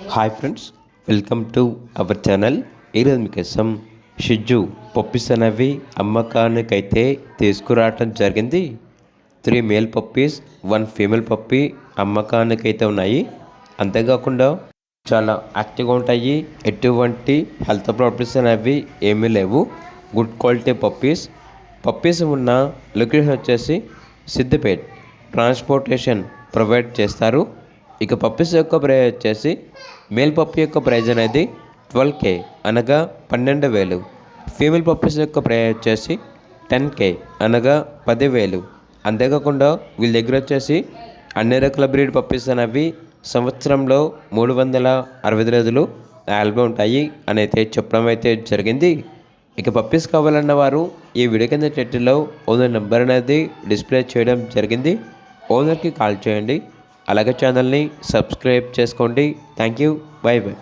Hi friends, welcome to our channel. ఈరోజు మీకోసం షిజ్జు puppies అనేవి అమ్మకానికైతే తీసుకురావటం జరిగింది. 3 మేల్ పప్పీస్ 1 ఫీమేల్ పప్పీ అమ్మకానికైతే ఉన్నాయి. అంతేకాకుండా చాలా యాక్టివ్గా ఉంటాయి. ఎటువంటి హెల్త్ ప్రాబ్లమ్స్ అనేవి ఏమీ లేవు. గుడ్ క్వాలిటీ పప్పీస్ ఉన్న లొకేషన్ వచ్చేసి సిద్దిపేట్. ట్రాన్స్పోర్టేషన్ ప్రొవైడ్ చేస్తారు. ఇక పప్పీస్ యొక్క ప్రైజ్ వచ్చేసి మేల్ పప్పీ యొక్క ప్రైజ్ అనేది 12K అనగా 12,000. ఫీమేల్ పప్పీస్ యొక్క ప్రైజ్ వచ్చేసి 10K అనగా 10,000. అంతేకాకుండా వీళ్ళ దగ్గర వచ్చేసి అన్ని రకాల బ్రీడ్ పప్పీస్ అనేవి సంవత్సరంలో 365 రోజులు అవైలబుల్ ఉంటాయి అని అయితే చెప్పడం అయితే జరిగింది. ఇక పప్పీస్ కావాలన్న వారు ఈ వీడియో కింద టైటిల్లో ఓనర్ నెంబర్ అనేది డిస్ప్లే చేయడం జరిగింది. ఓనర్కి కాల్ చేయండి. అలాగే ఛానల్ని సబ్స్క్రైబ్ చేసుకోండి. Thank you. By by.